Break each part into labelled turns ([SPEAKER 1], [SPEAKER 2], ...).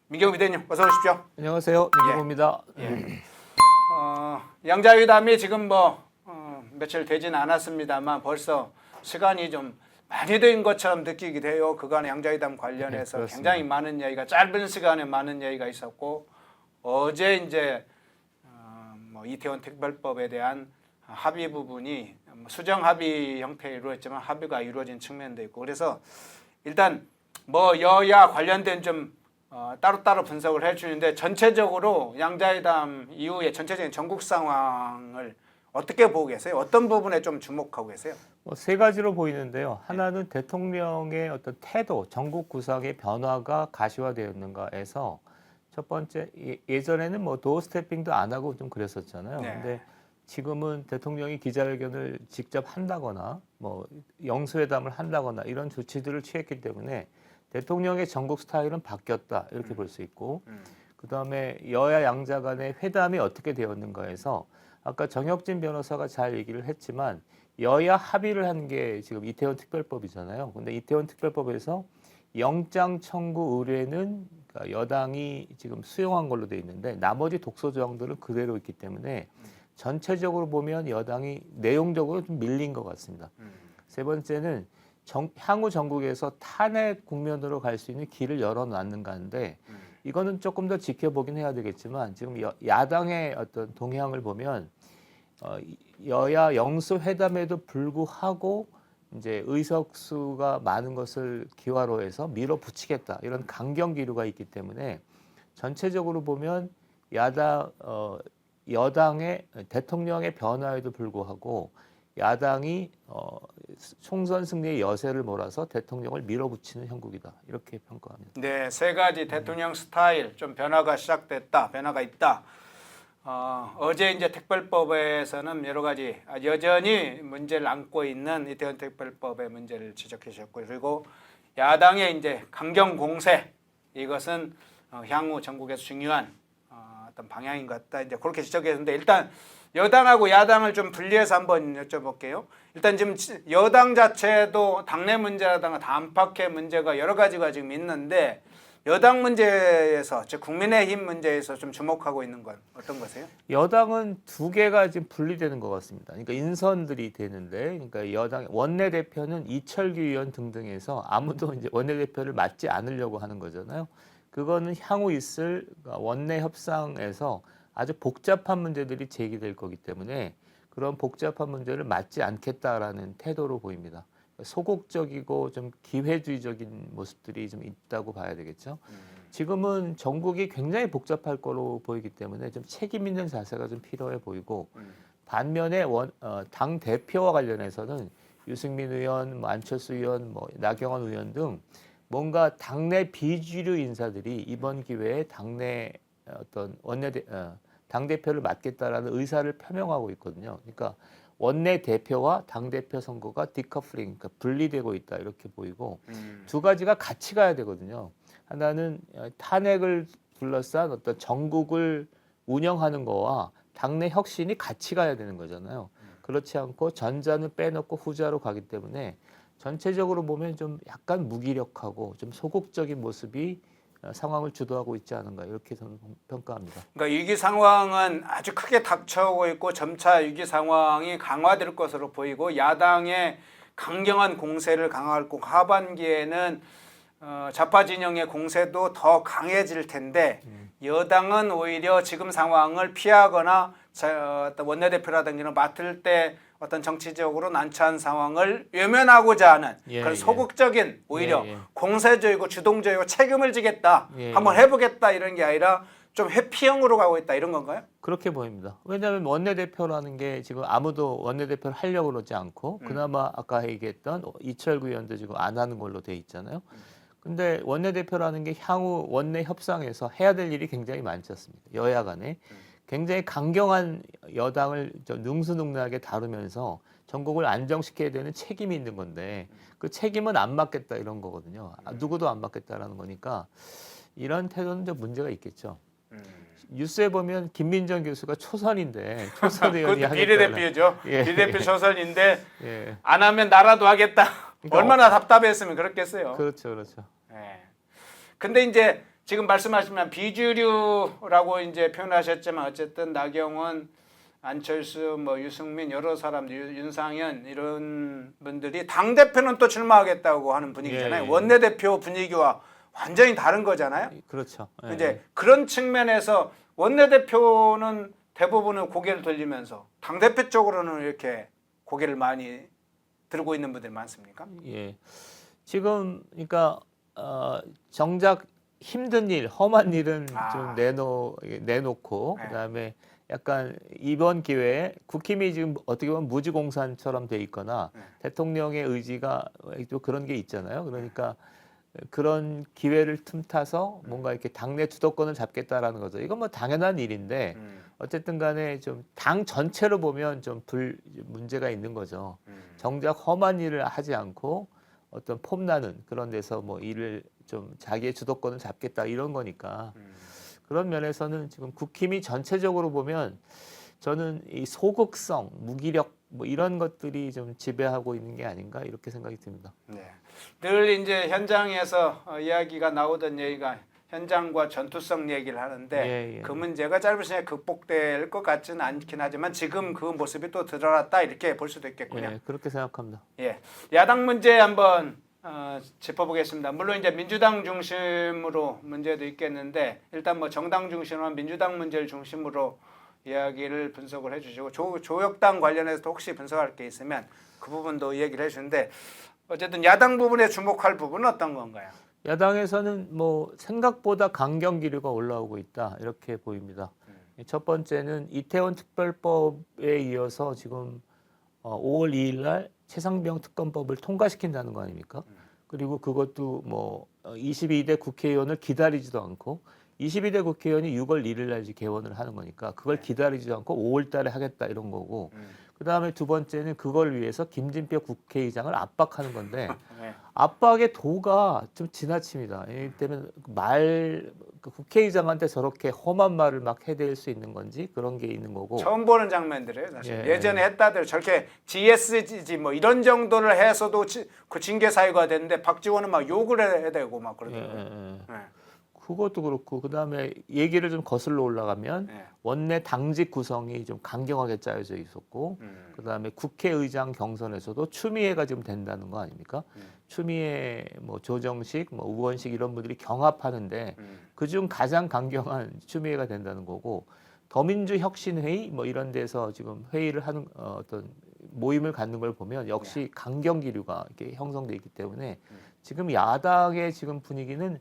[SPEAKER 1] 민경호 비대님 어서 오십시오.
[SPEAKER 2] 안녕하세요. 민경호입니다.
[SPEAKER 1] 양자회담이 지금 며칠 되진 않았습니다만 벌써 시간이 좀 많이 된 것처럼 느끼기도 해요. 그간의 양자회담 관련해서
[SPEAKER 2] 네,
[SPEAKER 1] 굉장히 많은 이야기가 짧은 시간에 많은 이야기가 있었고 어제 이제 이태원 특별법에 대한 합의 부분이 수정 합의 형태로 이루어졌지만 합의가 이루어진 측면도 있고 그래서 일단 여야 관련된 좀 따로따로 분석을 해주는데 전체적으로 양자회담 이후에 전체적인 전국 상황을 어떻게 보고 계세요? 어떤 부분에 좀 주목하고 계세요?
[SPEAKER 2] 세 가지로 보이는데요. 하나는 대통령의 어떤 태도, 전국 구상의 변화가 가시화되었는가에서 첫 번째 예전에는 도어 스태핑도 안 하고 좀 그랬었잖아요.
[SPEAKER 1] 네.
[SPEAKER 2] 근데 지금은 대통령이 기자회견을 직접 한다거나 영수회담을 한다거나 이런 조치들을 취했기 때문에 대통령의 전국 스타일은 바뀌었다 이렇게 볼 수 있고 그다음에 여야 양자 간의 회담이 어떻게 되었는가에서 아까 정혁진 변호사가 잘 얘기를 했지만 여야 합의를 한 게 지금 이태원 특별법이잖아요. 근데 이태원 특별법에서 영장 청구 의뢰는 그러니까 여당이 지금 수용한 걸로 돼 있는데 나머지 독소 조항들은 그대로 있기 때문에 전체적으로 보면 여당이 내용적으로 좀 밀린 것 같습니다. 세 번째는 향후 전국에서 탄핵 국면으로 갈 수 있는 길을 열어놨는가 하는데 이거는 조금 더 지켜보긴 해야 되겠지만 지금 야당의 어떤 동향을 보면 여야 영수 회담에도 불구하고 이제 의석수가 많은 것을 기화로 해서 밀어붙이겠다 이런 강경 기류가 있기 때문에 전체적으로 보면 여당의 대통령의 변화에도 불구하고 야당이 총선 승리의 여세를 몰아서 대통령을 밀어붙이는 형국이다 이렇게 평가합니다.
[SPEAKER 1] 네, 세 가지 대통령 스타일 좀 변화가 시작됐다, 변화가 있다. 어제 이제 특별법에서는 여러 가지 여전히 문제를 안고 있는 이태원 특별법의 문제를 지적해 주셨고 그리고 야당의 이제 강경 공세 이것은 향후 전국에서 중요한 어떤 방향인 것 같다. 이제 그렇게 지적했는데 일단 여당하고 야당을 좀 분리해서 한번 여쭤볼게요. 일단 지금 여당 자체도 당내 문제라든가 안팎의 문제가 여러 가지가 지금 있는데 여당 문제에서 즉 국민의힘 문제에서 좀 주목하고 있는 건 어떤 거세요?
[SPEAKER 2] 여당은 두 개가 지금 분리되는 것 같습니다. 그러니까 인선들이 되는데, 그러니까 여당 원내대표는 이철규 의원 등등해서 아무도 이제 원내대표를 맡지 않으려고 하는 거잖아요. 그거는 향후 있을 원내 협상에서 아주 복잡한 문제들이 제기될 거기 때문에 그런 복잡한 문제를 맡지 않겠다라는 태도로 보입니다. 소극적이고 좀 기회주의적인 모습들이 좀 있다고 봐야 되겠죠. 지금은 전국이 굉장히 복잡할 거로 보이기 때문에 좀 책임 있는 자세가 좀 필요해 보이고 반면에 당 대표와 관련해서는 유승민 의원, 안철수 의원, 나경원 의원 등 뭔가 당내 비주류 인사들이 이번 기회에 당내 어떤 당 대표를 맡겠다라는 의사를 표명하고 있거든요. 그러니까 원내 대표와 당 대표 선거가 디커플링, 그러니까 분리되고 있다 이렇게 보이고 두 가지가 같이 가야 되거든요. 하나는 탄핵을 둘러싼 어떤 전국을 운영하는 거와 당내 혁신이 같이 가야 되는 거잖아요. 그렇지 않고 전자는 빼놓고 후자로 가기 때문에 전체적으로 보면 좀 약간 무기력하고 좀 소극적인 모습이 상황을 주도하고 있지 않은가 이렇게 저는 평가합니다.
[SPEAKER 1] 그러니까 위기 상황은 아주 크게 닥쳐오고 있고 점차 위기 상황이 강화될 것으로 보이고 야당의 강경한 공세를 강화할 거고 하반기에는 좌파 진영의 공세도 더 강해질 텐데 여당은 오히려 지금 상황을 피하거나 어떤 원내대표라든가 맡을 때 어떤 정치적으로 난처한 상황을 외면하고자 하는 그런 소극적인 오히려 공세적이고 주동적이고 책임을 지겠다 한번 해보겠다 이런 게 아니라 좀 회피형으로 가고 있다 이런 건가요?
[SPEAKER 2] 그렇게 보입니다. 왜냐하면 원내대표라는 게 지금 아무도 원내대표를 하려고 그러지 않고 그나마 아까 얘기했던 이철구 의원도 지금 안 하는 걸로 돼 있잖아요. 근데 원내대표라는 게 향후 원내 협상에서 해야 될 일이 굉장히 많지 않습니까? 여야 간에. 굉장히 강경한 여당을 능수능란하게 다루면서 전국을 안정시켜야 되는 책임이 있는 건데 그 책임은 안 맡겠다 이런 거거든요. 누구도 안 맡겠다라는 거니까 이런 태도는 좀 문제가 있겠죠. 뉴스에 보면 김민정 교수가 초선인데 초선 의원이 하겠다.
[SPEAKER 1] 비례대표죠. 비례대표 초선인데
[SPEAKER 2] 예.
[SPEAKER 1] 안 하면 나라도 하겠다.
[SPEAKER 2] 그러니까
[SPEAKER 1] 얼마나 답답했으면 그렇겠어요.
[SPEAKER 2] 그렇죠.
[SPEAKER 1] 예. 근데 이제 지금 말씀하시면 비주류라고 이제 표현하셨지만 어쨌든 나경원, 안철수, 뭐 유승민 여러 사람들, 윤상현 이런 분들이 당 대표는 또 출마하겠다고 하는 분위기잖아요.
[SPEAKER 2] 예, 예.
[SPEAKER 1] 원내대표 분위기와 완전히 다른 거잖아요.
[SPEAKER 2] 그렇죠. 예,
[SPEAKER 1] 이제 그런 측면에서 원내대표는 대부분은 고개를 돌리면서 당 대표 쪽으로는 이렇게 고개를 많이 들고 있는 분들이 많습니까?
[SPEAKER 2] 예. 지금 그러니까 정작 힘든 일, 험한 일은 좀 내놓고
[SPEAKER 1] 네.
[SPEAKER 2] 그다음에 약간 이번 기회에 국힘이 지금 어떻게 보면 무지공산처럼 돼 있거나
[SPEAKER 1] 네.
[SPEAKER 2] 대통령의 의지가 또 그런 게 있잖아요. 그러니까 그런 기회를 틈타서 뭔가 이렇게 당내 주도권을 잡겠다라는 거죠. 이건 뭐 당연한 일인데 어쨌든 간에 좀 당 전체로 보면 좀 문제가 있는 거죠. 정작 험한 일을 하지 않고 어떤 폼나는 그런 데서 뭐 일을 좀 자기의 주도권을 잡겠다 이런 거니까 그런 면에서는 지금 국힘이 전체적으로 보면 저는 이 소극성, 무기력 뭐 이런 것들이 좀 지배하고 있는 게 아닌가 이렇게 생각이 듭니다.
[SPEAKER 1] 네. 늘 이제 현장에서 이야기가 나오던 얘기가 현장과 전투성 얘기를 하는데
[SPEAKER 2] 예, 예.
[SPEAKER 1] 그 문제가 짧은 시간에 극복될 것 같지는 않긴 하지만 지금 그 모습이 또 드러났다 이렇게 볼 수도 있겠군요.
[SPEAKER 2] 예, 그렇게 생각합니다.
[SPEAKER 1] 예, 야당 문제 한번 짚어보겠습니다. 물론 이제 민주당 중심으로 문제도 있겠는데 일단 뭐 정당 중심으로 민주당 문제를 중심으로 이야기를 분석을 해주시고 조역당 관련해서도 혹시 분석할 게 있으면 그 부분도 얘기를 해주는데 어쨌든 야당 부분에 주목할 부분은 어떤 건가요?
[SPEAKER 2] 야당에서는 뭐 생각보다 강경 기류가 올라오고 있다 이렇게 보입니다. 첫 번째는 이태원 특별법에 이어서 지금 5월 2일 날 최상병 특검법을 통과시킨다는 거 아닙니까? 그리고 그것도 뭐 22대 국회의원을 기다리지도 않고 22대 국회의원이 6월 1일 날 개원을 하는 거니까 그걸 기다리지도 않고 5월 달에 하겠다 이런 거고 그다음에 두 번째는 그걸 위해서 김진표 국회의장을 압박하는 건데
[SPEAKER 1] 네.
[SPEAKER 2] 압박의 도가 좀 지나칩니다. 이 때문에 국회의장한테 저렇게 험한 말을 막 해댈 수 있는 건지 그런 게 있는 거고.
[SPEAKER 1] 처음 보는 장면들이에요. 사실
[SPEAKER 2] 예.
[SPEAKER 1] 예전에 했다들 저렇게 GSG 뭐 이런 정도를 해서도 그 징계 사유가 됐는데 박지원은 막 욕을 해야 되고 막 그러더라고요. 네.
[SPEAKER 2] 그것도 그렇고 그다음에 얘기를 좀 거슬러 올라가면
[SPEAKER 1] 네.
[SPEAKER 2] 원내 당직 구성이 좀 강경하게 짜여져 있었고 그다음에 국회의장 경선에서도 추미애가 지금 된다는 거 아닙니까? 추미애 뭐 조정식 뭐 우원식 이런 분들이 경합하는데 그중 가장 강경한 추미애가 된다는 거고 더민주혁신회의 뭐 이런 데서 지금 회의를 하는 어떤 모임을 갖는 걸 보면 역시 강경 기류가 이렇게 형성돼 있기 때문에 지금 야당의 지금 분위기는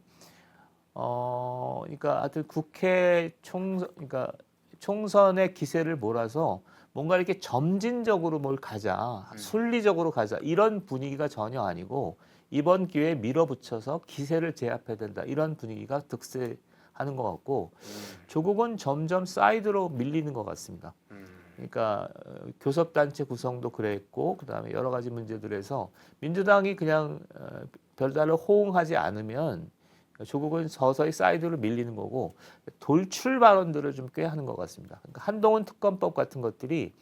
[SPEAKER 2] 그러니까 하여튼 그러니까 총선의 기세를 몰아서 뭔가 이렇게 점진적으로 뭘 가자, 순리적으로 가자 이런 분위기가 전혀 아니고 이번 기회에 밀어붙여서 기세를 제압해야 된다 이런 분위기가 득세하는 것 같고 조국은 점점 사이드로 밀리는 것 같습니다. 그러니까 교섭단체 구성도 그랬고 그다음에 여러 가지 문제들에서 민주당이 그냥 별다른 호응하지 않으면 조국은 서서히 사이드로 밀리는 거고 돌출 발언들을 좀 꽤 하는 것 같습니다. 그러니까 한동훈 특검법 같은 것들이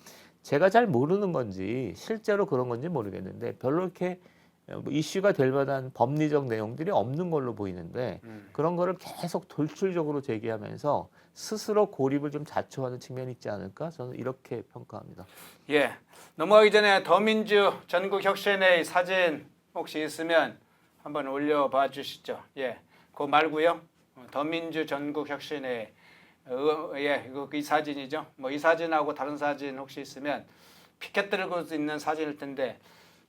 [SPEAKER 2] 제가 잘 모르는 건지 실제로 그런 건지 모르겠는데 별로 이렇게 이슈가 될 만한 법리적 내용들이 없는 걸로 보이는데 그런 거를 계속 돌출적으로 제기하면서 스스로 고립을 좀 자초하는 측면이 있지 않을까 저는 이렇게 평가합니다.
[SPEAKER 1] 예, 넘어가기 전에 더민주 전국혁신회의 사진 혹시 있으면 한번 올려봐 주시죠. 예. 그거 말고요. 더민주 전국혁신회 예, 이 사진이죠. 뭐 이 사진하고 다른 사진 혹시 있으면 피켓 들고 있는 사진일 텐데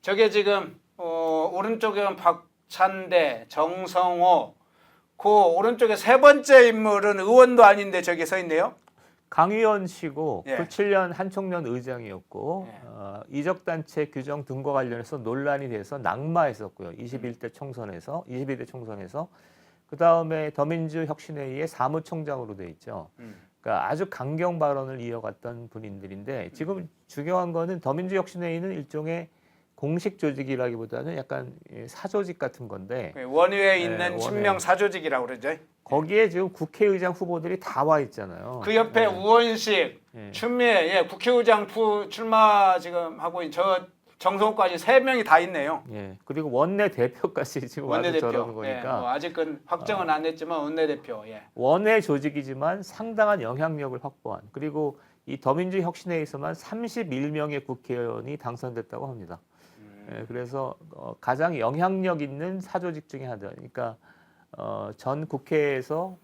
[SPEAKER 1] 저게 지금 오른쪽에 박찬대, 정성호 그 오른쪽에 세 번째 인물은 의원도 아닌데 저기 서 있네요.
[SPEAKER 2] 강의원 씨고
[SPEAKER 1] 예.
[SPEAKER 2] 97년 한총련 의장이었고
[SPEAKER 1] 예.
[SPEAKER 2] 이적단체 규정 등과 관련해서 논란이 돼서 낙마했었고요. 22대 총선에서 그다음에 더민주혁신회의의 사무총장으로 돼 있죠. 그러니까 아주 강경 발언을 이어갔던 분들인데 지금 중요한 거는 더민주혁신회의는 일종의 공식 조직이라기보다는 약간 사조직 같은 건데
[SPEAKER 1] 원외에 있는
[SPEAKER 2] 원외.
[SPEAKER 1] 친명 사조직이라고 그러죠.
[SPEAKER 2] 거기에 지금 국회의장 후보들이 다 와 있잖아요.
[SPEAKER 1] 그 옆에 우원식, 추미애, 예, 국회의장 출마 지금 하고 저 정성호까지 3명이 다 있네요.
[SPEAKER 2] 예. 그리고 원내 대표까지 지금 와서 저러는
[SPEAKER 1] 원내대표. 예,
[SPEAKER 2] 거니까
[SPEAKER 1] 아직은 확정은 안 했지만 원내대표. 예.
[SPEAKER 2] 원외 조직이지만 상당한 영향력을 확보한, 그리고 이 더민주혁신회에서만 31명의 국회의원이 당선됐다고 합니다. 예, 그래서 가장 영향력 있는 사조직 중에 하나. 그러니까 전 국회에서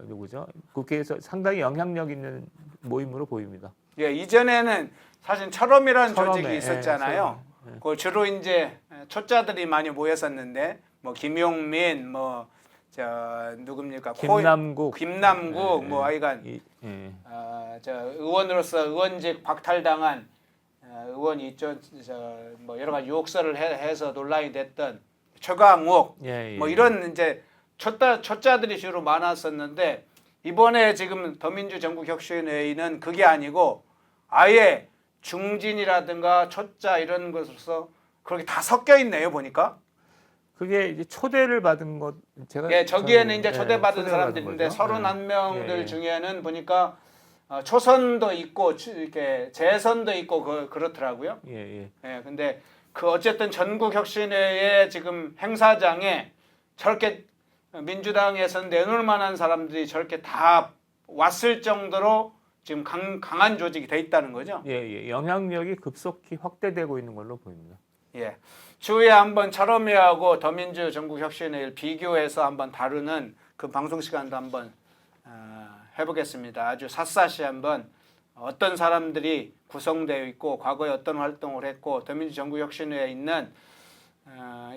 [SPEAKER 2] 누구죠? 국회에서 상당히 영향력 있는 모임으로 보입니다.
[SPEAKER 1] 예, 이전에는 사실 철험이라는
[SPEAKER 2] 철험에,
[SPEAKER 1] 조직이 있었잖아요.
[SPEAKER 2] 예.
[SPEAKER 1] 그 주로 이제 초짜들이 많이 모였었는데 뭐 김용민 뭐 저 누굽니까?
[SPEAKER 2] 김남국,
[SPEAKER 1] 김남국
[SPEAKER 2] 예,
[SPEAKER 1] 뭐 하여간
[SPEAKER 2] 예.
[SPEAKER 1] 저 의원으로서 의원직 박탈당한 의원이 있죠. 뭐 여러 가지 욕설을 해서 논란이 됐던 최강욱
[SPEAKER 2] 예,
[SPEAKER 1] 뭐 이런 이제 초짜들이 주로 많았었는데 이번에 지금 더민주 전국혁신회의는 그게 아니고 아예 중진이라든가 초짜 이런 것으로서 그렇게 다 섞여 있네요 보니까.
[SPEAKER 2] 그게 이제 초대를 받은 것 제가
[SPEAKER 1] 예, 저기에는
[SPEAKER 2] 저는,
[SPEAKER 1] 이제 초대받은
[SPEAKER 2] 초대를
[SPEAKER 1] 사람들이 있는데
[SPEAKER 2] 거죠.
[SPEAKER 1] 31명들
[SPEAKER 2] 예, 예.
[SPEAKER 1] 중에는 보니까 초선도 있고 이렇게 재선도 있고 그렇더라고요.
[SPEAKER 2] 예, 예.
[SPEAKER 1] 예, 근데 그 어쨌든 전국혁신회의 지금 행사장에 저렇게 민주당에서 내놓을 만한 사람들이 저렇게 다 왔을 정도로 지금 강한 조직이 돼 있다는 거죠.
[SPEAKER 2] 예, 예. 영향력이 급속히 확대되고 있는 걸로 보입니다.
[SPEAKER 1] 예. 추후에 한번 철험회하고 더민주 전국혁신회를 비교해서 한번 다루는 그 방송 시간도 한번 해보겠습니다. 아주 샅샅이 한번 어떤 사람들이 구성되어 있고 과거에 어떤 활동을 했고 더민주 전국혁신회에 있는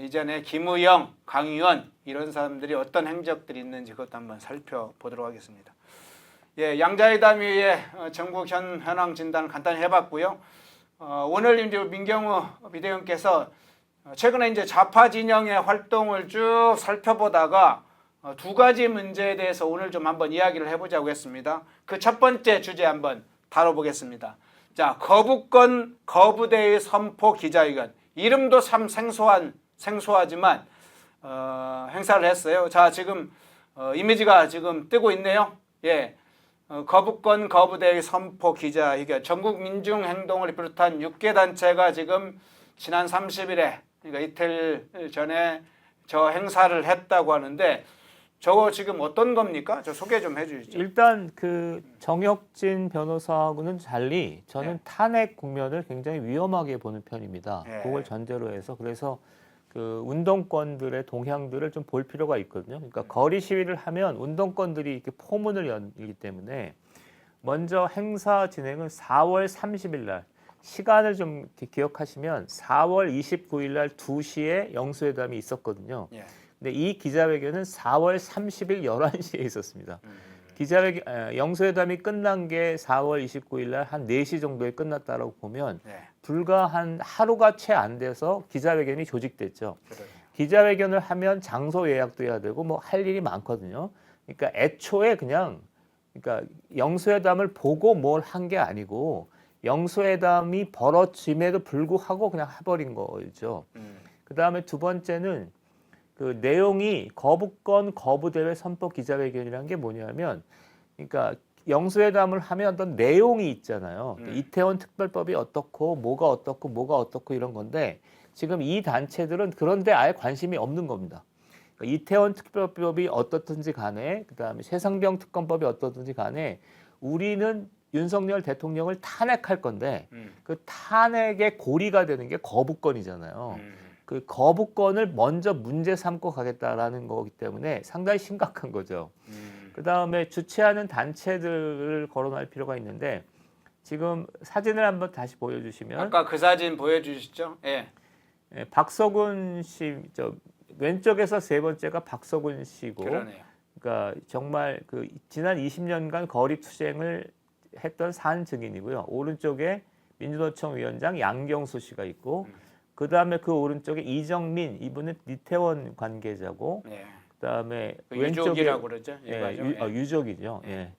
[SPEAKER 1] 이전에 김의영, 강의원 이런 사람들이 어떤 행적들이 있는지 그것도 한번 살펴보도록 하겠습니다. 예, 양자회담위의 전국 현황 진단을 간단히 해봤고요. 오늘 이제 민경우 비대위원께서 최근에 이제 좌파 진영의 활동을 쭉 살펴보다가 두 가지 문제에 대해서 오늘 좀 한번 이야기를 해보자고 했습니다. 그 첫 번째 주제 한번 다뤄보겠습니다. 자, 거부권 거부대의 선포 기자회견. 이름도 참 생소하지만 행사를 했어요. 자, 지금 이미지가 지금 뜨고 있네요. 예. 거부권 거부대의 선포 기자회견. 전국 민중행동을 비롯한 6개 단체가 지금 지난 30일에 그러니까 이틀 전에 저 행사를 했다고 하는데 저거 지금 어떤 겁니까? 저 소개 좀 해주시죠.
[SPEAKER 2] 일단 그 정혁진 변호사하고는 달리 저는
[SPEAKER 1] 네.
[SPEAKER 2] 탄핵 국면을 굉장히 위험하게 보는 편입니다.
[SPEAKER 1] 네.
[SPEAKER 2] 그걸 전제로 해서 그래서 그 운동권들의 동향들을 좀 볼 필요가 있거든요. 그러니까 거리 시위를 하면 운동권들이 이렇게 포문을 열기 때문에 먼저 행사 진행은 4월 30일 날 시간을 좀 이렇게 기억하시면 4월 29일 날 2시에 영수회담이 있었거든요.
[SPEAKER 1] 예.
[SPEAKER 2] 근데 이 기자회견은 4월 30일 11시에 있었습니다. 영수회담이 끝난 게 4월 29일 날 한 4시 정도에 끝났다라고 보면
[SPEAKER 1] 네.
[SPEAKER 2] 불과 한 하루가 채 안 돼서 기자회견이 조직됐죠.
[SPEAKER 1] 그래요.
[SPEAKER 2] 기자회견을 하면 장소 예약도 해야 되고 뭐 할 일이 많거든요. 그러니까 애초에 그냥 그러니까 영수회담을 보고 뭘 한 게 아니고 영수회담이 벌어짐에도 불구하고 그냥 해버린 거죠. 그다음에 두 번째는 그 내용이 거부권 거부대회 선포 기자회견이라는 게 뭐냐면 그러니까 영수회담을 하면 어떤 내용이 있잖아요. 이태원 특별법이 어떻고 뭐가 어떻고 이런 건데 지금 이 단체들은 그런데 아예 관심이 없는 겁니다. 그러니까 이태원 특별법이 어떻든지 간에 그다음에 최상병 특검법이 어떻든지 간에 우리는 윤석열 대통령을 탄핵할 건데 그 탄핵의 고리가 되는 게 거부권이잖아요. 그 거부권을 먼저 문제 삼고 가겠다라는 거기 때문에 상당히 심각한 거죠. 그다음에 주최하는 단체들을 거론할 필요가 있는데 지금 사진을 한번 다시 보여주시면
[SPEAKER 1] 아까 그 사진 보여주시죠. 예.
[SPEAKER 2] 예, 박서군 씨, 저 왼쪽에서 세 번째가 박서군 씨고,
[SPEAKER 1] 그러네요.
[SPEAKER 2] 그러니까 정말 그 지난 20년간 거리 투쟁을 했던 산 증인이고요. 오른쪽에 민주노총 위원장 양경수 씨가 있고, 그 다음에 그 오른쪽에 이정민 이분은 이태원 관계자고,
[SPEAKER 1] 예.
[SPEAKER 2] 그 다음에
[SPEAKER 1] 그
[SPEAKER 2] 왼쪽에
[SPEAKER 1] 유족이라고 그러죠.
[SPEAKER 2] 예,
[SPEAKER 1] 예.
[SPEAKER 2] 유족이죠. 예.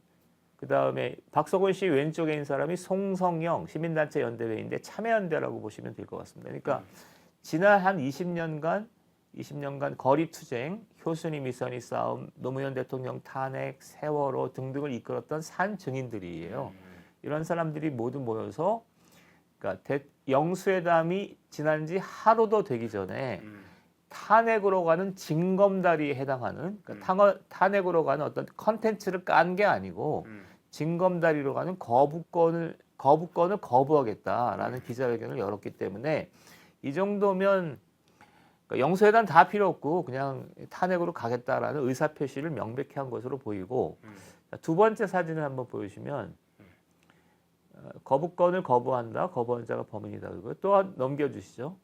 [SPEAKER 2] 그 다음에 박서군 씨 왼쪽에 있는 사람이 송성영 시민단체 연대회인데 참여연대라고 보시면 될 것 같습니다. 그러니까 지난 한 20년간 거리 투쟁, 효순이 미선이 싸움, 노무현 대통령 탄핵, 세월호 등등을 이끌었던 산 증인들이에요. 이런 사람들이 모두 모여서 그러니까 영수회담이 지난 지 하루도 되기 전에 탄핵으로 가는 징검다리에 해당하는 그러니까 탄핵으로 가는 어떤 컨텐츠를 깐 게 아니고 징검다리로 가는 거부권을 거부하겠다라는 기자회견을 열었기 때문에 이 정도면 그러니까 영수회담 다 필요 없고 그냥 탄핵으로 가겠다라는 의사표시를 명백히 한 것으로 보이고 두 번째 사진을 한번 보여주시면 거부권을 거부한다. 거부한 자가 범인이다. 그리고 또 넘겨주시죠.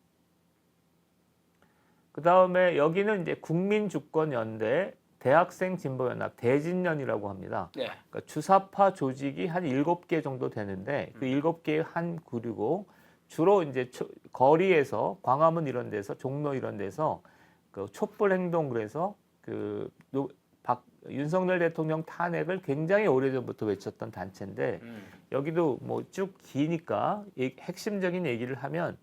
[SPEAKER 2] 그 다음에 여기는 이제 국민주권연대 대학생 진보연합 대진연이라고 합니다.
[SPEAKER 1] 네.
[SPEAKER 2] 그러니까 주사파 조직이 한 7개 정도 되는데 그 7개의 한 그룹이고 주로 이제 거리에서 광화문 이런 데서 종로 이런 데서 그 촛불 행동 그래서 그 윤석열 대통령 탄핵을 굉장히 오래전부터 외쳤던 단체인데 여기도 뭐 쭉 기니까 핵심적인 얘기를 하면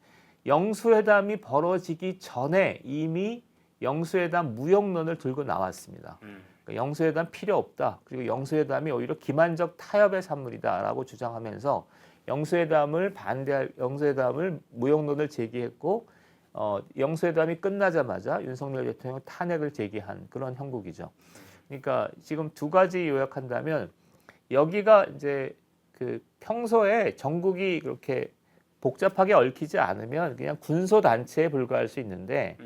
[SPEAKER 2] 영수회담이 벌어지기 전에 이미 영수회담 무용론을 들고 나왔습니다. 그러니까 영수회담 필요 없다. 그리고 영수회담이 오히려 기만적 타협의 산물이다라고 주장하면서 영수회담을 무용론을 제기했고 영수회담이 끝나자마자 윤석열 대통령 탄핵을 제기한 그런 형국이죠. 그러니까 지금 두 가지 요약한다면 여기가 이제 그 평소에 전국이 그렇게 복잡하게 얽히지 않으면 그냥 군소 단체에 불과할 수 있는데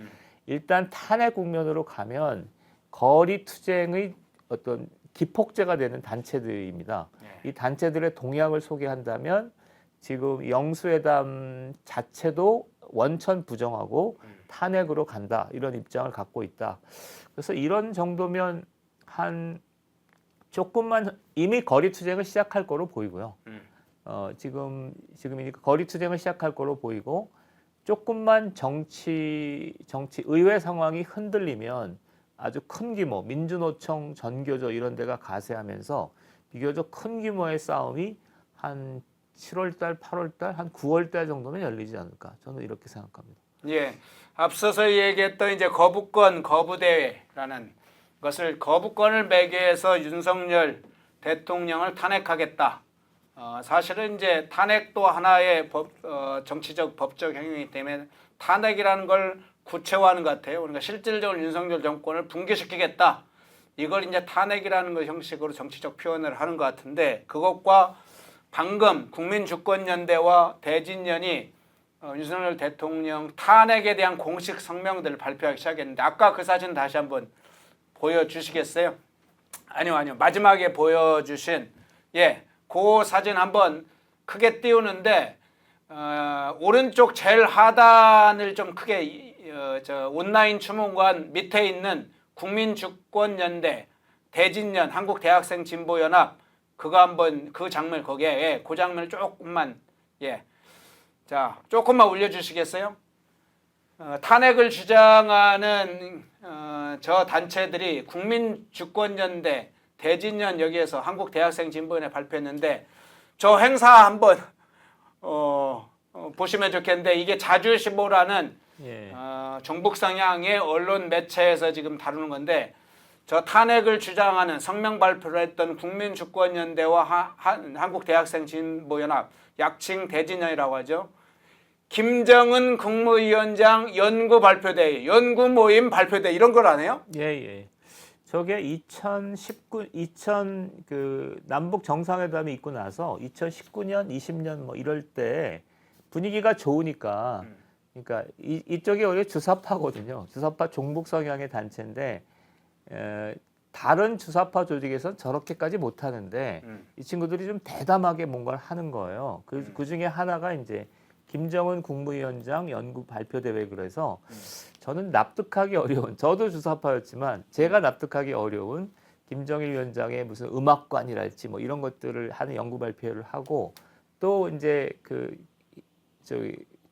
[SPEAKER 2] 일단 탄핵 국면으로 가면 거리 투쟁의 어떤 기폭제가 되는 단체들입니다. 이 단체들의 동향을 소개한다면 지금 영수회담 자체도 원천 부정하고 탄핵으로 간다 이런 입장을 갖고 있다. 그래서 이런 정도면 한 조금만 이미 거리 투쟁을 시작할 거로 보이고요. 지금이니까 거리 투쟁을 시작할 거로 보이고 조금만 정치 의회 상황이 흔들리면 아주 큰 규모 민주노총 전교조 이런 데가 가세하면서 비교적 큰 규모의 싸움이 한 7월달, 8월달, 한 9월달 정도면 열리지 않을까 저는 이렇게 생각합니다.
[SPEAKER 1] 예, 앞서서 얘기했던 이제 거부권 거부대회라는 것을 거부권을 매개해서 윤석열 대통령을 탄핵하겠다. 사실은 이제 탄핵도 하나의 정치적 법적 행위이기 때문에 탄핵이라는 걸 구체화하는 것 같아요. 그러니까 실질적으로 윤석열 정권을 붕괴시키겠다. 이걸 이제 탄핵이라는 것 형식으로 정치적 표현을 하는 것 같은데 그것과 방금 국민주권연대와 대진연이 윤석열 대통령 탄핵에 대한 공식 성명들을 발표하기 시작했는데 아까 그 사진 다시 한번 보여주시겠어요? 아니요. 마지막에 보여주신 그 사진 한번 크게 띄우는데 오른쪽 제일 하단을 좀 크게 온라인 추문관 밑에 있는 국민주권연대 대진연 한국대학생진보연합 그거 한번 그 장면 거기에 그 장면을 조금만 자 조금만 올려주시겠어요? 탄핵을 주장하는 저 단체들이 국민주권연대 대진연 여기에서 한국대학생진보연합 발표했는데 저 행사 한번 보시면 좋겠는데 이게 자주시보라는 종북 성향의 언론 매체에서 지금 다루는 건데 저 탄핵을 주장하는 성명 발표를 했던 국민주권연대와 한국대학생진보연합 약칭 대진연이라고 하죠. 김정은 국무위원장 연구 발표대회, 연구 모임 발표대 이런 걸 안 해요?
[SPEAKER 2] 예. 저게 2019 그 남북 정상회담이 있고 나서 2019년, 20년 뭐 이럴 때 분위기가 좋으니까 그러니까 이쪽이 원래 주사파거든요. 주사파 종북 성향의 단체인데 다른 주사파 조직에서 저렇게까지 못 하는데 이 친구들이 좀 대담하게 뭔가를 하는 거예요. 그 중에 하나가 이제 김정은 국무위원장 연구 발표 대회 그래서 저는 납득하기 어려운 저도 주사파였지만 제가 납득하기 어려운 김정일 위원장의 무슨 음악관이랄지 뭐 이런 것들을 하는 연구 발표를 하고 또 이제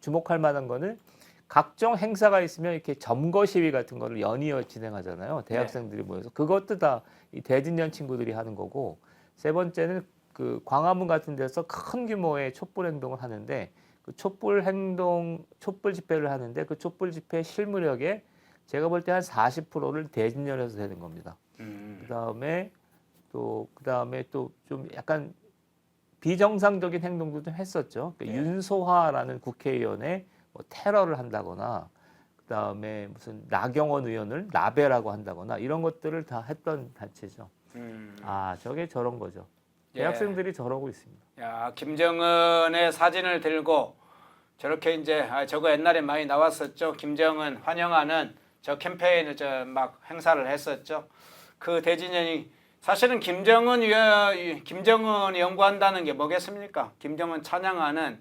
[SPEAKER 2] 주목할 만한 거는 각종 행사가 있으면 이렇게 점거 시위 같은 거를 연이어 진행하잖아요. 대학생들이 모여서 그것도 다 이 대진연 친구들이 하는 거고 세 번째는 그 광화문 같은 데서 큰 규모의 촛불 행동을 하는데 그 촛불 집회를 하는데 그 촛불 집회 실무력에 제가 볼 때 한 40%를 대진연에서 되는 겁니다. 그다음에 또 좀 약간 비정상적인 행동도 좀 했었죠. 그러니까
[SPEAKER 1] 예.
[SPEAKER 2] 윤소화라는 국회의원의 뭐 테러를 한다거나 그다음에 무슨 나경원 의원을 나배라고 한다거나 이런 것들을 다 했던 단체죠. 아, 저게 저런 거죠.
[SPEAKER 1] 예.
[SPEAKER 2] 대학생들이 저러고 있습니다.
[SPEAKER 1] 야, 김정은의 사진을 들고 저렇게 이제 저거 옛날에 많이 나왔었죠. 김정은 환영하는 저 캠페인을 저 막 행사를 했었죠. 그 대진연이 사실은 김정은이 연구한다는 게 뭐겠습니까? 김정은 찬양하는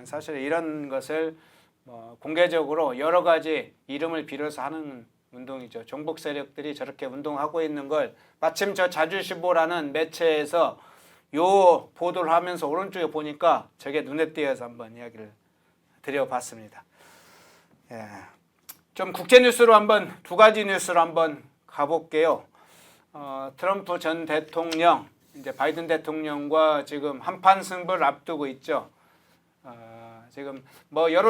[SPEAKER 1] 사실 이런 것을 뭐 공개적으로 여러 가지 이름을 빌어서 하는 운동이죠. 종북 세력들이 저렇게 운동하고 있는 걸 마침 저 자주시보라는 매체에서 요 보도를 하면서 오른쪽에 보니까 저게 눈에 띄어서 한번 이야기를 드려봤습니다. 예. 좀 국제 뉴스로 한번 두 가지 뉴스로 한번 가볼게요. 트럼프 전 대통령, 이제 바이든 대통령과 지금 한판 승부를 앞두고 있죠. 지금 뭐 여러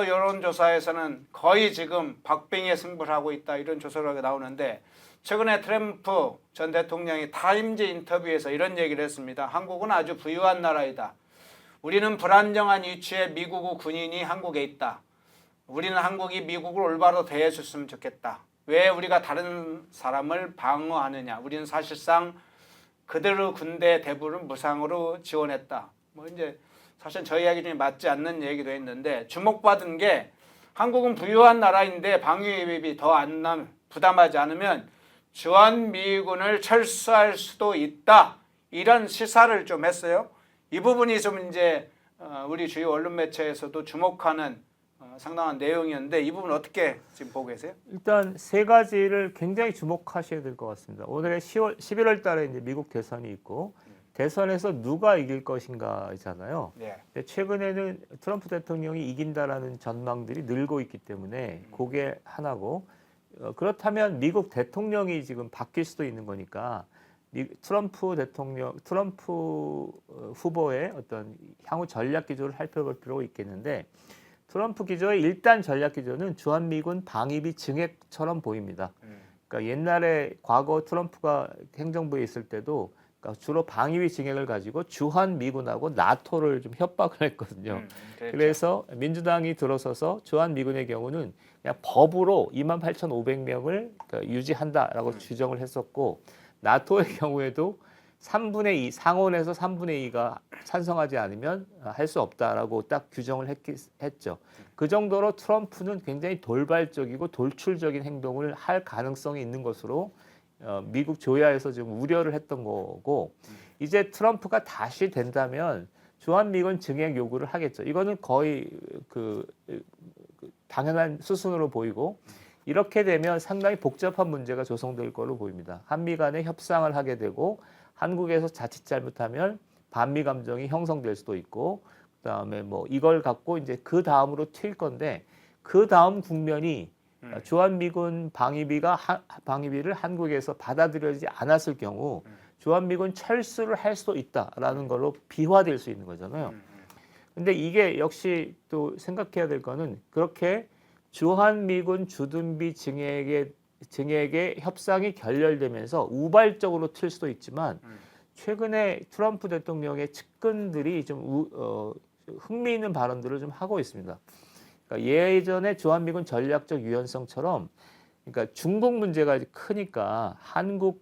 [SPEAKER 1] 여론조사에서는 거의 지금 박빙의 승부를 하고 있다 이런 조사가 나오는데 최근에 트럼프 전 대통령이 타임즈 인터뷰에서 이런 얘기를 했습니다. 한국은 아주 부유한 나라이다. 우리는 불안정한 위치에 미국 군인이 한국에 있다. 우리는 한국이 미국을 올바로 대해줬으면 좋겠다. 왜 우리가 다른 사람을 방어하느냐. 우리는 사실상 그들의 군대 대부분 무상으로 지원했다. 뭐 이제 사실 저 이야기 중에 맞지 않는 얘기도 했는데 주목받은 게 한국은 부유한 나라인데 방위비 더 안 부담하지 않으면 주한미군을 철수할 수도 있다. 이런 시사를 좀 했어요. 이 부분이 좀 이제 우리 주요 언론 매체에서도 주목하는 상당한 내용이었는데 이 부분 어떻게 지금 보고 계세요?
[SPEAKER 2] 일단 세 가지를 굉장히 주목하셔야 될 것 같습니다. 올해 11월 달에 이제 미국 대선이 있고 대선에서 누가 이길 것인가잖아요.
[SPEAKER 1] 네.
[SPEAKER 2] 근데 최근에는 트럼프 대통령이 이긴다라는 전망들이 늘고 있기 때문에 그게 하나고 그렇다면 미국 대통령이 지금 바뀔 수도 있는 거니까 트럼프 후보의 어떤 향후 전략 기조를 살펴볼 필요가 있겠는데 트럼프 기조의 일단 전략 기조는 주한미군 방위비 증액처럼 보입니다. 그러니까 옛날에 과거 트럼프가 행정부에 있을 때도 그러니까 주로 방위비 증액을 가지고 주한미군하고 나토를 좀 협박을 했거든요.
[SPEAKER 1] 그렇죠.
[SPEAKER 2] 그래서 민주당이 들어서서 주한미군의 경우는 그냥 법으로 28,500명을 유지한다라고 규정을 했었고 나토의 경우에도 3분의 2, 상원에서 3분의 2가 찬성하지 않으면 할 수 없다라고 딱 규정을 했죠. 그 정도로 트럼프는 굉장히 돌발적이고 돌출적인 행동을 할 가능성이 있는 것으로 미국 조야에서 지금 우려를 했던 거고 이제 트럼프가 다시 된다면 주한미군 증액 요구를 하겠죠. 이거는 거의 당연한 수순으로 보이고 이렇게 되면 상당히 복잡한 문제가 조성될 걸로 보입니다. 한미 간에 협상을 하게 되고 한국에서 자칫 잘못하면 반미 감정이 형성될 수도 있고 그다음에 뭐 이걸 갖고 이제 그 다음으로 튈 건데 그 다음 국면이 주한미군 방위비를 한국에서 받아들여지지 않았을 경우 주한미군 철수를 할 수도 있다라는 걸로 비화될 수 있는 거잖아요. 근데 이게 역시 또 생각해야 될 거는 그렇게 주한미군 주둔비 증액의 협상이 결렬되면서 우발적으로 틀 수도 있지만 최근에 트럼프 대통령의 측근들이 좀 흥미있는 발언들을 좀 하고 있습니다. 그러니까 예전에 주한미군 전략적 유연성처럼 그러니까 중국 문제가 크니까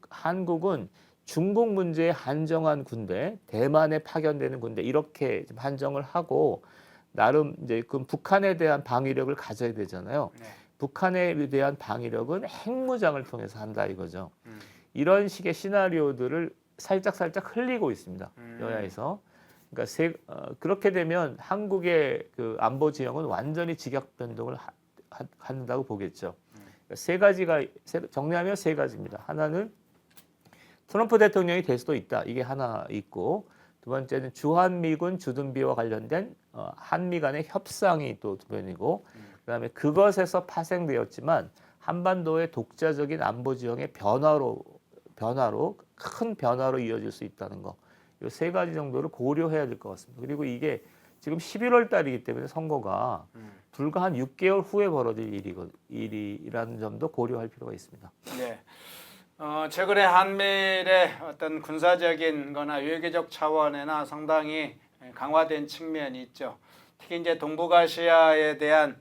[SPEAKER 2] 한국은 중국 문제에 한정한 군대, 대만에 파견되는 군대 이렇게 좀 한정을 하고 나름 이제 그 북한에 대한 방위력을 가져야 되잖아요.
[SPEAKER 1] 네.
[SPEAKER 2] 북한에 대한 방위력은 핵무장을 통해서 한다 이거죠. 이런 식의 시나리오들을 살짝 흘리고 있습니다. 여야에서. 그러니까 그렇게 되면 한국의 그 안보 지형은 완전히 직역 변동을 한다고 보겠죠. 그러니까 정리하면 세 가지입니다. 하나는 트럼프 대통령이 될 수도 있다. 이게 하나 있고 두 번째는 주한미군 주둔비와 관련된 한미 간의 협상이 또 두 번이고 그다음에 그것에서 파생되었지만 한반도의 독자적인 안보 지형의 변화로 큰 변화로 이어질 수 있다는 거. 이 세 가지 정도를 고려해야 될 것 같습니다. 그리고 이게 지금 11월 달이기 때문에 선거가 불과 한 6개월 후에 벌어질 일이라는 점도 고려할 필요가 있습니다.
[SPEAKER 1] 네. 최근에 한미일의 어떤 군사적인 거나 외교적 차원에나 상당히 강화된 측면이 있죠. 특히 이제 동북아시아에 대한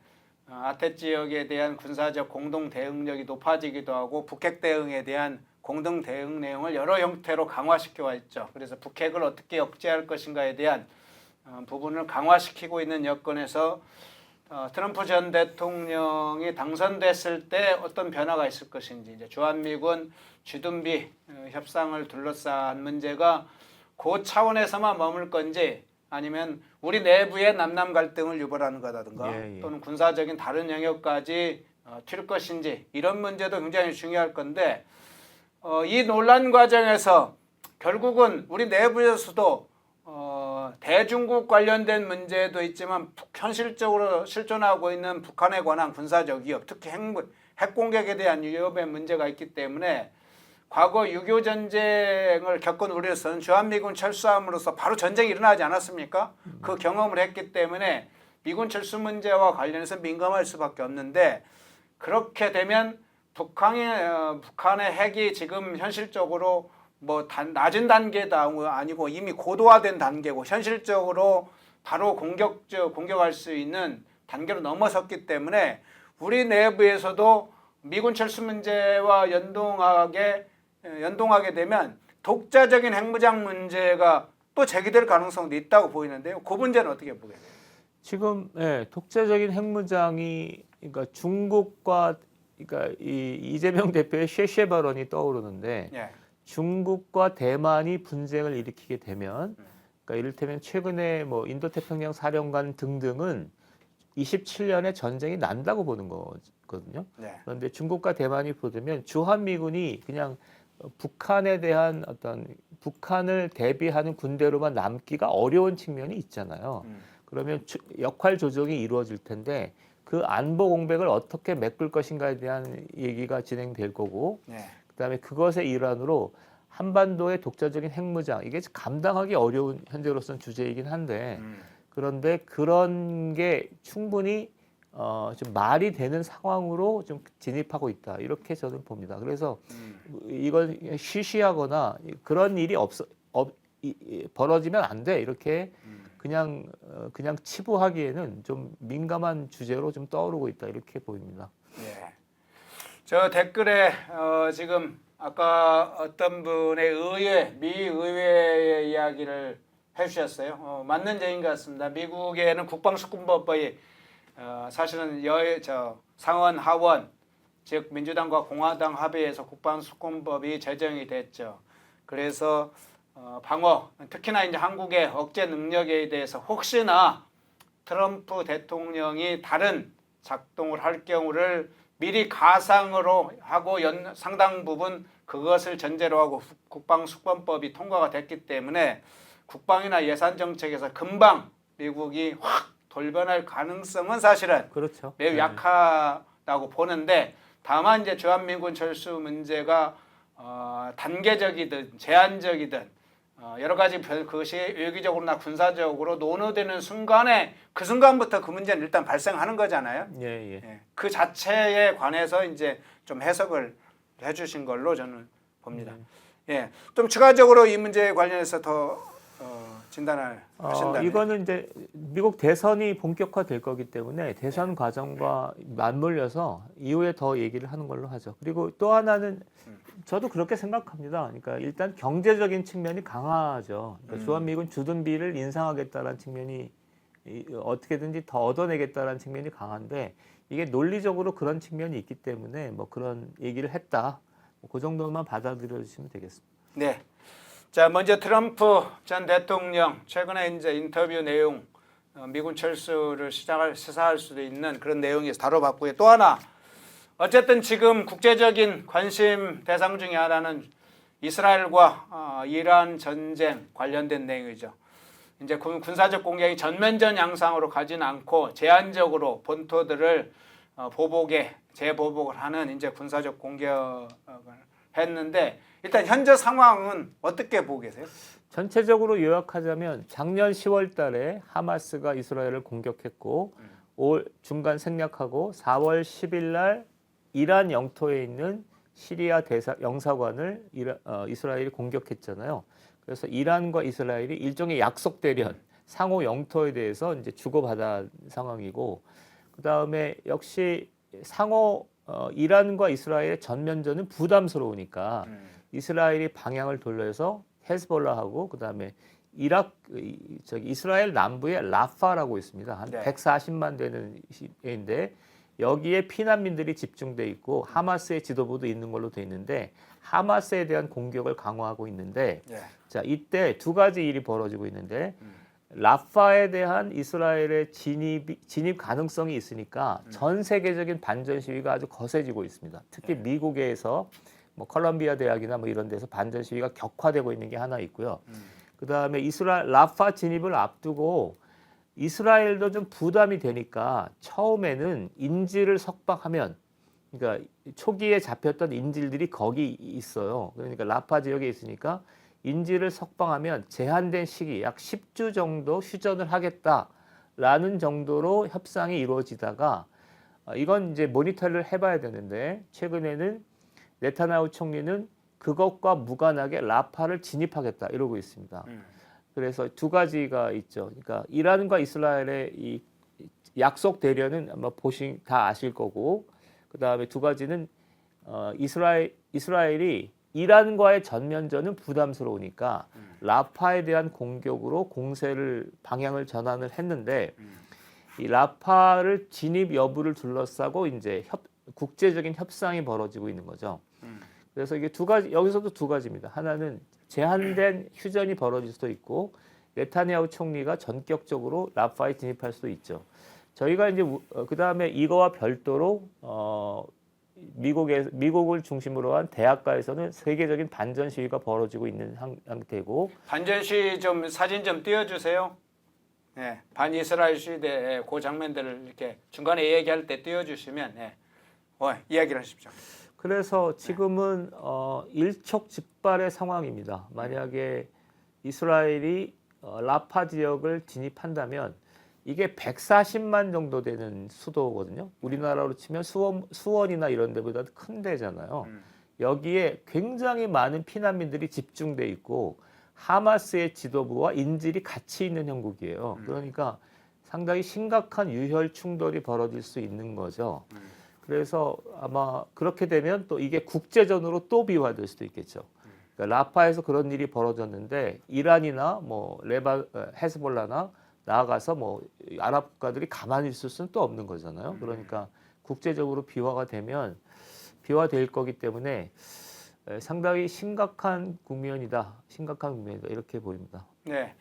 [SPEAKER 1] 아태 지역에 대한 군사적 공동 대응력이 높아지기도 하고 북핵 대응에 대한 공동 대응 내용을 여러 형태로 강화시켜 왔죠. 그래서 북핵을 어떻게 억제할 것인가에 대한 부분을 강화시키고 있는 여건에서 트럼프 전 대통령이 당선됐을 때 어떤 변화가 있을 것인지 이제 주한미군 주둔비 협상을 둘러싼 문제가 그 차원에서만 머물 건지 아니면 우리 내부의 남남 갈등을 유발하는 거라든가 또는 군사적인 다른 영역까지 튈 것인지 이런 문제도 굉장히 중요할 건데 이 논란 과정에서 결국은 우리 내부에서도 대중국 관련된 문제도 있지만 현실적으로 실존하고 있는 북한에 관한 군사적 위협, 특히 핵 공격에 대한 위협의 문제가 있기 때문에 과거 6.25 전쟁을 겪은 우리로서는 주한미군 철수함으로써 바로 전쟁이 일어나지 않았습니까? 그 경험을 했기 때문에 미군 철수 문제와 관련해서 민감할 수밖에 없는데 그렇게 되면 북한의 핵이 지금 현실적으로 뭐 낮은 단계다 아니고 이미 고도화된 단계고 현실적으로 바로 공격할 수 있는 단계로 넘어섰기 때문에 우리 내부에서도 미군 철수 문제와 연동하게 되면 독자적인 핵무장 문제가 또 제기될 가능성도 있다고 보이는데요. 그 문제는 어떻게 보게 돼요?
[SPEAKER 2] 지금 독자적인 핵무장이 그러니까 중국과 그러니까 이 이재명 대표의 쉐쉐 발언이 떠오르는데 중국과 대만이 분쟁을 일으키게 되면 그러니까 이를테면 최근에 뭐 인도태평양 사령관 등등은 27년에 전쟁이 난다고 보는 거거든요. 그런데 중국과 대만이 보면 주한미군이 그냥 북한에 대한 어떤 북한을 대비하는 군대로만 남기가 어려운 측면이 있잖아요. 그러면 역할 조정이 이루어질 텐데 그 안보 공백을 어떻게 메꿀 것인가에 대한 얘기가 진행될 거고 그다음에 그것의 일환으로 한반도의 독자적인 핵무장 이게 감당하기 어려운 현재로서는 주제이긴 한데 그런데 그런 게 충분히 좀 말이 되는 상황으로 좀 진입하고 있다 이렇게 저는 봅니다. 그래서 이건 쉬쉬하거나 그런 일이 벌어지면 안 돼 이렇게 그냥 치부하기에는 좀 민감한 주제로 좀 떠오르고 있다 이렇게 보입니다.
[SPEAKER 1] 저 댓글에 지금 아까 어떤 분의 미 의회의 이야기를 해주셨어요. 맞는 얘기인 것 같습니다. 미국에는 국방수권법이 사실은 상원 하원 즉 민주당과 공화당 합의해서 국방수권법이 제정이 됐죠. 그래서 방어 특히나 이제 한국의 억제 능력에 대해서 혹시나 트럼프 대통령이 다른 작동을 할 경우를 미리 가상으로 하고 상당 부분 그것을 전제로 하고 국방수권법이 통과가 됐기 때문에 국방이나 예산 정책에서 금방 미국이 확 돌변할 가능성은 사실은
[SPEAKER 2] 그렇죠.
[SPEAKER 1] 매우 약하다고 보는데 다만 이제 주한미군 철수 문제가 단계적이든 제한적이든 여러 가지 그것이 외교적으로나 군사적으로 논의되는 순간에 그 순간부터 그 문제는 일단 발생하는 거잖아요. 그 자체에 관해서 이제 좀 해석을 해주신 걸로 저는 봅니다. 좀 추가적으로 이 문제에 관련해서 더 진단을 하신다면
[SPEAKER 2] 이거는 이제 미국 대선이 본격화될 거기 때문에 대선 과정과 맞물려서 이후에 더 얘기를 하는 걸로 하죠. 그리고 또 하나는 저도 그렇게 생각합니다. 그러니까 일단 경제적인 측면이 강하죠. 그러니까 주한미군 주둔비를 인상하겠다는 측면이 어떻게든지 더 얻어내겠다는 측면이 강한데 이게 논리적으로 그런 측면이 있기 때문에 뭐 그런 얘기를 했다. 그 정도만 받아들여 주시면 되겠습니다.
[SPEAKER 1] 네. 자, 먼저 트럼프 전 대통령 최근에 이제 인터뷰 내용 미군 철수를 시사할 수도 있는 그런 내용에서 다뤄봤고요. 또 하나 어쨌든 지금 국제적인 관심 대상 중에 하나는 이스라엘과 이란 전쟁 관련된 내용이죠. 이제 군사적 공격이 전면전 양상으로 가지는 않고 제한적으로 본토들을 재보복을 하는 이제 군사적 공격을 했는데 일단 현재 상황은 어떻게 보고 계세요?
[SPEAKER 2] 전체적으로 요약하자면 작년 10월 달에 하마스가 이스라엘을 공격했고 올 중간 생략하고 4월 10일 날 이란 영토에 있는 시리아 영사관을 이스라엘이 공격했잖아요. 그래서 이란과 이스라엘이 일종의 약속 대련, 상호 영토에 대해서 이제 주고받은 상황이고, 그 다음에 역시 이란과 이스라엘의 전면전은 부담스러우니까 이스라엘이 방향을 돌려서 헤즈볼라하고 그 다음에 이스라엘 남부에 라파라고 있습니다. 한 140만 되는 시인데 여기에 피난민들이 집중돼 있고 하마스의 지도부도 있는 걸로 돼 있는데 하마스에 대한 공격을 강화하고 있는데 자 이때 두 가지 일이 벌어지고 있는데 라파에 대한 이스라엘의 진입 가능성이 있으니까 전 세계적인 반전 시위가 아주 거세지고 있습니다. 특히 미국에서 뭐 컬럼비아 대학이나 뭐 이런 데서 반전 시위가 격화되고 있는 게 하나 있고요. 그 다음에 라파 진입을 앞두고 이스라엘도 좀 부담이 되니까 처음에는 인질을 석방하면, 그러니까 초기에 잡혔던 인질들이 거기 있어요. 그러니까 라파 지역에 있으니까 인질을 석방하면 제한된 시기 약 10주 정도 휴전을 하겠다라는 정도로 협상이 이루어지다가 이건 이제 모니터를 해봐야 되는데 최근에는 네타냐후 총리는 그것과 무관하게 라파를 진입하겠다 이러고 있습니다. 그래서 두 가지가 있죠. 그러니까 이란과 이스라엘의 이 약속 대련은 아마 다 아실 거고, 그 다음에 두 가지는 이스라엘이 이란과의 전면전은 부담스러우니까 라파에 대한 공격으로 방향을 전환을 했는데 이 라파를 진입 여부를 둘러싸고 이제 국제적인 협상이 벌어지고 있는 거죠. 그래서 이게 여기서도 두 가지입니다. 하나는 제한된 휴전이 벌어질 수도 있고 네타냐후 총리가 전격적으로 라파에 진입할 수도 있죠. 저희가 이제 그 다음에 이거와 별도로 미국을 중심으로 한 대학가에서는 세계적인 반전 시위가 벌어지고 있는 상태고.
[SPEAKER 1] 반전 시위 좀 사진 좀 띄워주세요. 네, 반이스라엘 시대 그 장면들을 이렇게 중간에 얘기할 때 띄워주시면 이야기를 하십시오.
[SPEAKER 2] 그래서 지금은 일촉즉발의 상황입니다. 만약에 이스라엘이 라파 지역을 진입한다면 이게 140만 정도 되는 수도거든요. 우리나라로 치면 수원이나 이런 데보다 큰 데잖아요. 여기에 굉장히 많은 피난민들이 집중돼 있고 하마스의 지도부와 인질이 같이 있는 형국이에요. 그러니까 상당히 심각한 유혈 충돌이 벌어질 수 있는 거죠. 그래서 아마 그렇게 되면 또 이게 국제전으로 또 비화될 수도 있겠죠. 그러니까 라파에서 그런 일이 벌어졌는데 이란이나 뭐 헤즈볼라나 나아가서 뭐 아랍 국가들이 가만히 있을 수는 또 없는 거잖아요. 그러니까 국제적으로 비화될 거기 때문에 상당히 심각한 국면이다 이렇게 보입니다.
[SPEAKER 1] 네,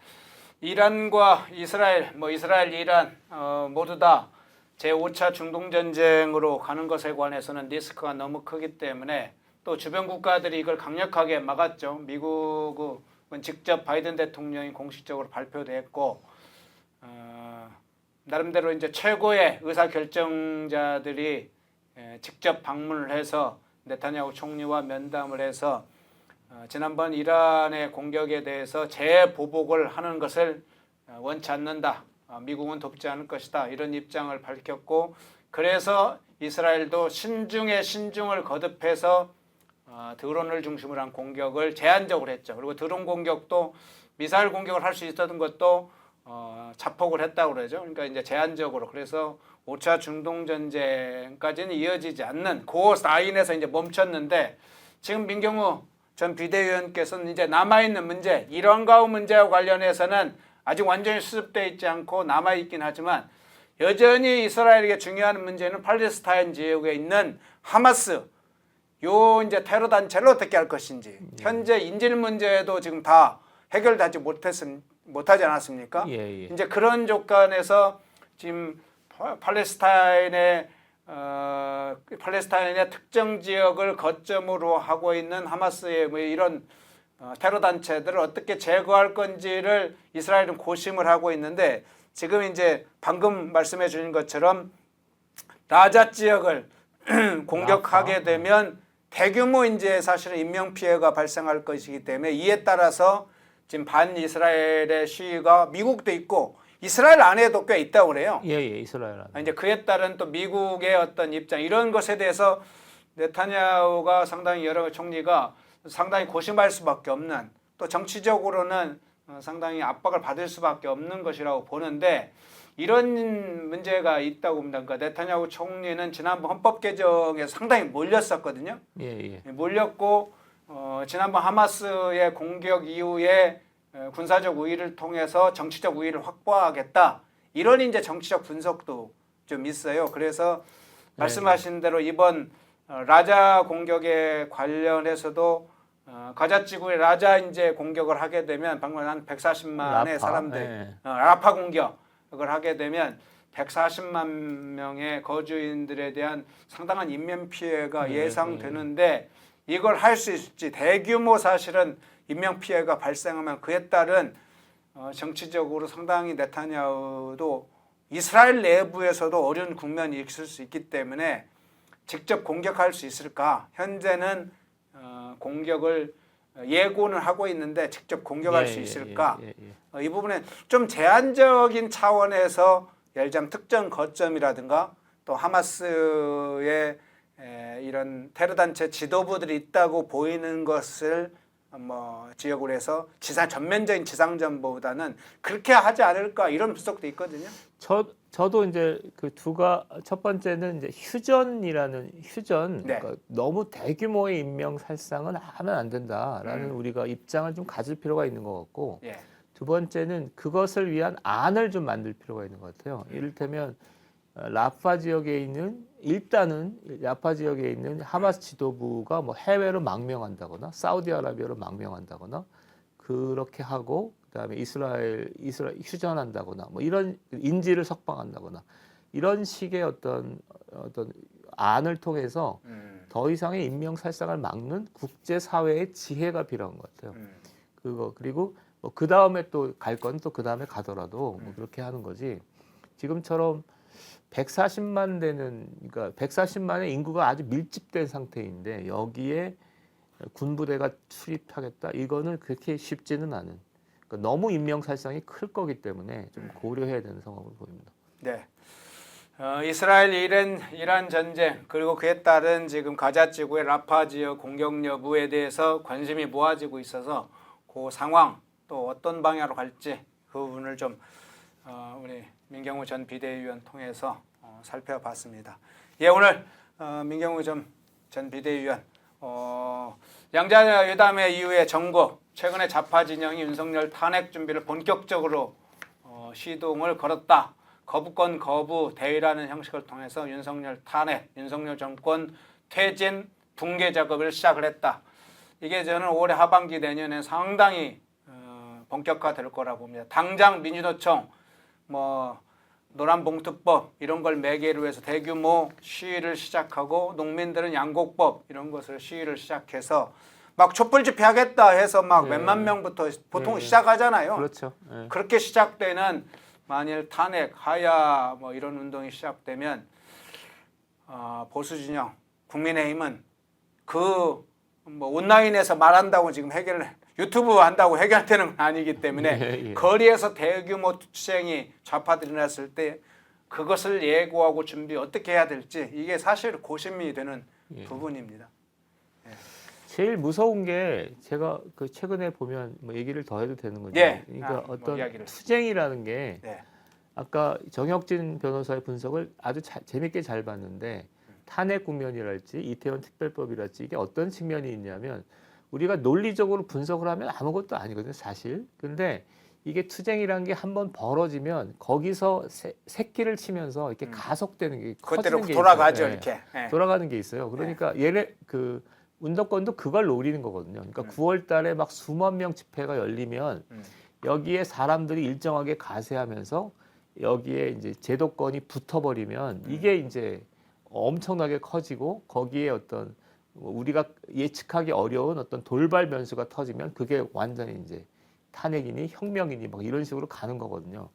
[SPEAKER 1] 이란과 이스라엘, 이스라엘, 이란 모두 다 제5차 중동 전쟁으로 가는 것에 관해서는 리스크가 너무 크기 때문에 또 주변 국가들이 이걸 강력하게 막았죠. 미국은 직접 바이든 대통령이 공식적으로 발표도 했고 나름대로 이제 최고의 의사 결정자들이 직접 방문을 해서 네타냐후 총리와 면담을 해서 지난번 이란의 공격에 대해서 재보복을 하는 것을 원치 않는다. 미국은 돕지 않을 것이다. 이런 입장을 밝혔고 그래서 이스라엘도 신중에 신중을 거듭해서 드론을 중심으로 한 공격을 제한적으로 했죠. 그리고 드론 공격도 미사일 공격을 할 수 있었던 것도 자폭을 했다고 그러죠. 그러니까 이제 제한적으로. 그래서 5차 중동 전쟁까지는 이어지지 않는 그 라인에서 이제 멈췄는데 지금 민경우 전 비대위원께서는 이제 남아있는 문제, 이란과의 문제와 관련해서는 아직 완전히 수습되어 있지 않고 남아있긴 하지만 여전히 이스라엘에게 중요한 문제는 팔레스타인 지역에 있는 하마스, 요 이제 테러 단체를 어떻게 할 것인지. 현재 인질 문제도 지금 다 해결되지 못하지 않았습니까? 이제 그런 조건에서 지금 팔레스타인의 특정 지역을 거점으로 하고 있는 하마스의 뭐 이런 테러 단체들을 어떻게 제거할 건지를 이스라엘은 고심을 하고 있는데 지금 이제 방금 말씀해 주신 것처럼 라자 지역을 공격하게 되면 대규모 이제 사실은 인명 피해가 발생할 것이기 때문에 이에 따라서 지금 반이스라엘의 시위가 미국도 있고 이스라엘 안에도 꽤 있다고 그래요.
[SPEAKER 2] 이스라엘 안에.
[SPEAKER 1] 이제 그에 따른 또 미국의 어떤 입장 이런 것에 대해서 네타냐후가 상당히 여러 총리가 상당히 고심할 수밖에 없는, 또 정치적으로는 상당히 압박을 받을 수밖에 없는 것이라고 보는데, 이런 문제가 있다고 봅니다. 그러니까 네타냐후 총리는 지난번 헌법 개정에 상당히 몰렸었거든요.
[SPEAKER 2] 예.
[SPEAKER 1] 몰렸고 지난번 하마스의 공격 이후에 군사적 우위를 통해서 정치적 우위를 확보하겠다, 이런 이제 정치적 분석도 좀 있어요. 그래서 말씀하신 대로 이번 라자 공격에 관련해서도 가자 지구에 라자 이제 공격을 하게 되면 방금 한 140만의
[SPEAKER 2] 라파,
[SPEAKER 1] 사람들 라파 공격을 하게 되면 140만 명의 거주인들에 대한 상당한 인명 피해가 예상되는데, 이걸 할 수 있을지, 대규모 사실은 인명 피해가 발생하면 그에 따른 정치적으로 상당히 네타냐후도 이스라엘 내부에서도 어려운 국면이 있을 수 있기 때문에 직접 공격할 수 있을까? 현재는 공격을 예고는 하고 있는데 직접 공격할 수 있을까? 이 부분에 좀 제한적인 차원에서 예를 들면 특정 거점이라든가 또 하마스의 이런 테러 단체 지도부들이 있다고 보이는 것을 지역으로 해서 전면적인 지상전보다는 그렇게 하지 않을까, 이런 분석도 있거든요.
[SPEAKER 2] 저도 이제 첫 번째는 이제 휴전, 그러니까 너무 대규모의 인명 살상은 하면 안 된다라는 우리가 입장을 좀 가질 필요가 있는 것 같고, 두 번째는 그것을 위한 안을 좀 만들 필요가 있는 것 같아요. 이를테면 라파 지역에 있는 하마스 지도부가 해외로 망명한다거나 사우디아라비아로 망명한다거나 그렇게 하고, 그다음에 이스라엘 휴전한다거나 이런 인지를 석방한다거나 이런 식의 어떤 안을 통해서 더 이상의 인명 살상을 막는 국제 사회의 지혜가 필요한 것 같아요. 그리고 그 다음에 또 갈 건 또 그 다음에 가더라도 그렇게 하는 거지. 지금처럼 140만의 인구가 아주 밀집된 상태인데 여기에 군부대가 출입하겠다, 이거는 그렇게 쉽지는 않은. 그러니까 너무 인명 살상이 클 거기 때문에 좀 고려해야 되는 상황으로 보입니다.
[SPEAKER 1] 네. 이스라엘 이란 전쟁, 그리고 그에 따른 지금 가자 지구의 라파 지역 공격 여부에 대해서 관심이 모아지고 있어서 그 상황 또 어떤 방향으로 갈지 그 부분을 좀 우리 민경우 전 비대위원 통해서 살펴봤습니다. 오늘 민경우 전 비대위원 양자회담의 이후에 전국 최근에 좌파 진영이 윤석열 탄핵 준비를 본격적으로 시동을 걸었다. 거부권 거부 대의라는 형식을 통해서 윤석열 탄핵, 윤석열 정권 퇴진 붕괴 작업을 시작을 했다. 이게 저는 올해 하반기 내년에 상당히 본격화될 거라고 봅니다. 당장 민주노총 노란봉투법 이런 걸 매개로 해서 대규모 시위를 시작하고, 농민들은 양곡법 이런 것을 시위를 시작해서 막 촛불 집회하겠다 해서 막 몇만 명부터 보통 시작하잖아요.
[SPEAKER 2] 그렇죠.
[SPEAKER 1] 그렇게 시작되는, 만일 탄핵, 하야 이런 운동이 시작되면 보수 진영, 국민의힘은 온라인에서 말한다고 지금 유튜브 한다고 해결되는 건 아니기 때문에 거리에서 대규모 투쟁이 좌파들이 일어났을 때 그것을 예고하고 준비 어떻게 해야 될지, 이게 사실 고심이 되는 부분입니다.
[SPEAKER 2] 제일 무서운 게 제가 최근에 보면 얘기를 더 해도 되는 거죠. 그러니까 어떤 투쟁이라는 게 아까 정혁진 변호사의 분석을 아주 재밌게 잘 봤는데, 탄핵 국면이랄지 이태원 특별법이랄지 이게 어떤 측면이 있냐면, 우리가 논리적으로 분석을 하면 아무것도 아니거든요, 사실. 근데 이게 투쟁이라는 게 한번 벌어지면 거기서 새끼를 치면서 이렇게 가속되는 게, 커지는 게
[SPEAKER 1] 돌아가죠,
[SPEAKER 2] 있어요.
[SPEAKER 1] 이렇게.
[SPEAKER 2] 돌아가는 게 있어요. 그러니까 운동권도 그걸 노리는 거거든요. 그러니까 9월 달에 막 수만 명 집회가 열리면 여기에 사람들이 일정하게 가세하면서 여기에 이제 제도권이 붙어버리면 이게 이제 엄청나게 커지고, 거기에 어떤 우리가 예측하기 어려운 어떤 돌발 변수가 터지면 그게 완전히 이제 탄핵이니 혁명이니 이런 식으로 가는 거거든요.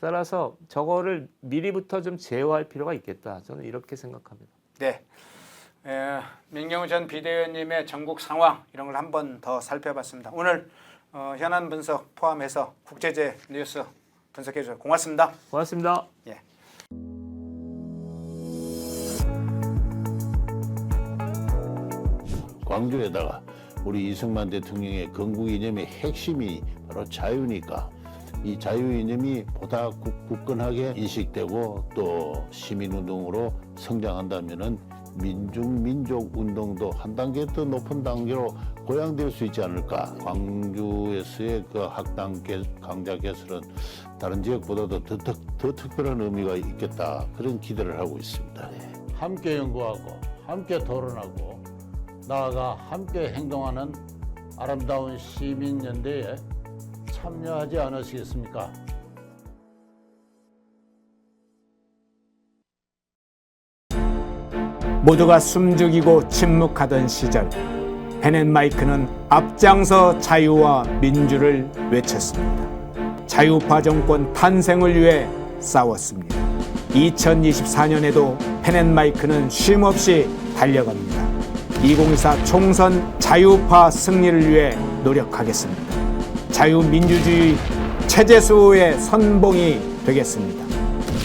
[SPEAKER 2] 따라서 저거를 미리부터 좀 제어할 필요가 있겠다, 저는 이렇게 생각합니다.
[SPEAKER 1] 네. 민경우 전 비대위원님의 전국 상황 이런 걸 한 번 더 살펴봤습니다. 오늘 현안 분석 포함해서 국제제 뉴스 분석해 주셔서 고맙습니다.
[SPEAKER 2] 고맙습니다.
[SPEAKER 1] 예.
[SPEAKER 3] 광주에다가 우리 이승만 대통령의 건국 이념의 핵심이 바로 자유니까 이 자유 이념이 보다 굳건하게 인식되고 또 시민운동으로 성장한다면은 민족 운동도 한 단계 더 높은 단계로 고양될 수 있지 않을까. 광주에서의 그 학당 강자 개설은 다른 지역보다도 더 특별한 의미가 있겠다, 그런 기대를 하고 있습니다.
[SPEAKER 4] 함께 연구하고 함께 토론하고 나아가 함께 행동하는 아름다운 시민연대에 참여하지 않으시겠습니까?
[SPEAKER 1] 모두가 숨죽이고 침묵하던 시절, 펜앤마이크는 앞장서 자유와 민주를 외쳤습니다. 자유파 정권 탄생을 위해 싸웠습니다. 2024년에도 펜앤마이크는 쉼없이 달려갑니다. 2024 총선 자유파 승리를 위해 노력하겠습니다. 자유민주주의 체제수호의 선봉이 되겠습니다.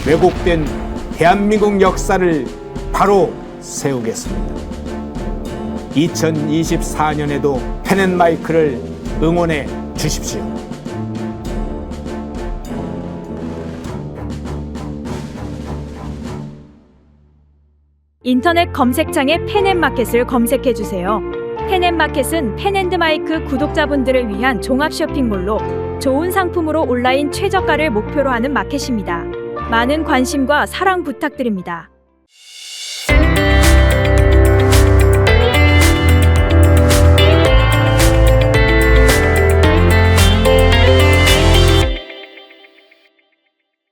[SPEAKER 1] 왜곡된 대한민국 역사를 바로 세우겠습니다. 2024년에도 펜앤마이크를 응원해 주십시오.
[SPEAKER 5] 인터넷 검색창에 펜앤마켓을 검색해 주세요. 펜앤마켓은 펜앤드마이크 구독자분들을 위한 종합 쇼핑몰로 좋은 상품으로 온라인 최저가를 목표로 하는 마켓입니다. 많은 관심과 사랑 부탁드립니다.